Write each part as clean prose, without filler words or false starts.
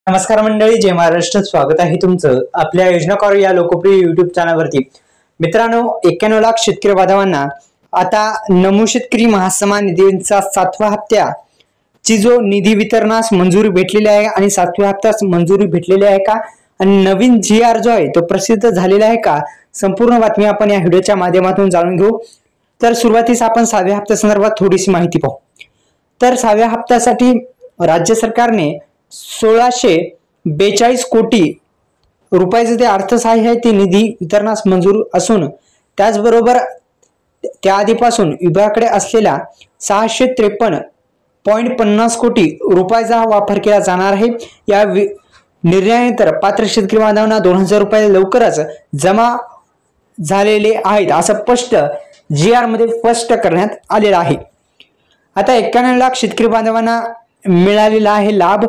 नमस्कार मंडळी, जय महाराष्ट्र. स्वागत आहे तुमचं आपल्या योजना कॉर या लोकप्रिय युट्यूब चॅनलवरती. मित्रांनो, 91 लाख शेतकरी बांधवांना आता नमो शेतकरी महासन्मान निधीचा 7व्या हप्त्याची जो निधी वितरणास मंजुरी भेटलेली आहे आणि 7व्या हप्त्यास मंजुरी भेटलेली आहे का आणि नवीन GR जो आहे तो प्रसिद्ध झालेला आहे का, संपूर्ण बातमी आपण या व्हिडिओच्या माध्यमातून जाणून घेऊ. तर सुरुवातीस आपण 7व्या हप्त्या संदर्भात थोडीशी माहिती पाहू. तर 7व्या हप्त्यासाठी राज्य सरकारने 1642 कोटी रुपयाचे ते अर्थसहाय्य आहे ते निधी वितरणास मंजूर असून त्याचबरोबर त्याआधीपासून विभागाकडे असलेला 653.50 कोटी रुपयाचा वापर केला जाणार आहे. या निर्णयानंतर पात्र शेतकरी बांधवांना 2000 रुपये लवकरच जमा झालेले आहेत असं स्पष्ट GR मध्ये स्पष्ट करण्यात आलेलं आहे. आता 91 लाख शेतकरी बांधवांना मिळालेला आहे लाभ.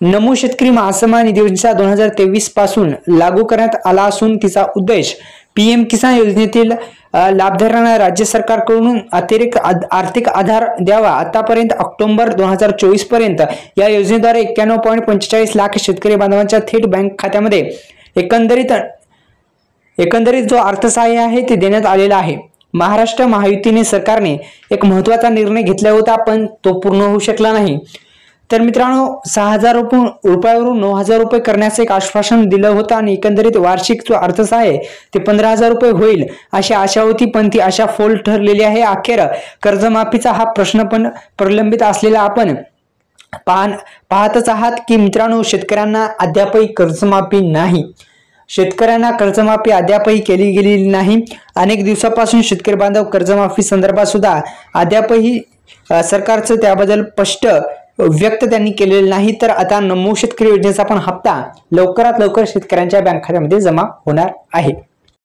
नमो शेतकरी महासन्मान निधी योजना 2023 पासून लागू करण्यात आला असून तिचा उद्देश PM किसान योजनेतील लाभधारकांना राज्य सरकारकडून अतिरिक्त आर्थिक आधार द्यावा. आतापर्यंत ऑक्टोबर 2024 पर्यंत या योजनेद्वारे 91.45 लाख शेतकरी बांधवांच्या थेट बँक खात्यामध्ये एकंदरीत जो अर्थसहाय्य आहे ते देण्यात आलेला आहे. महाराष्ट्र महायुतीने सरकारने एक महत्त्वाचा निर्णय घेतला होता, पण तो पूर्ण होऊ शकला नाही. तर मित्रांनो, 6000 रुपयावरून 9000 रुपये करण्याचे एक आश्वासन दिलं होतं आणि एकंदरीत वार्षिक जो अर्थसहाय्य ते 15000 रुपये होईल अशी आशा होती, पण ती आशा फोल ठरलेली आहे. अखेर कर्जमाफीचा हा प्रश्न पण प्रलंबित असलेला आपण पाहतच आहात की मित्रांनो, शेतकऱ्यांना अद्यापही कर्जमाफी नाही. शेतकऱ्यांना कर्जमाफी अद्यापही केली गेलेली नाही. अनेक दिवसापासून शेतकरी बांधव कर्जमाफी संदर्भात सुद्धा अद्यापही सरकारचं त्याबद्दल स्पष्ट व्यक्त त्यांनी केलेलं नाही. तर आता नमो शेतकरी योजनेचा पण हप्ता लवकरात लवकर शेतकऱ्यांच्या बँक खात्यामध्ये जमा होणार आहे.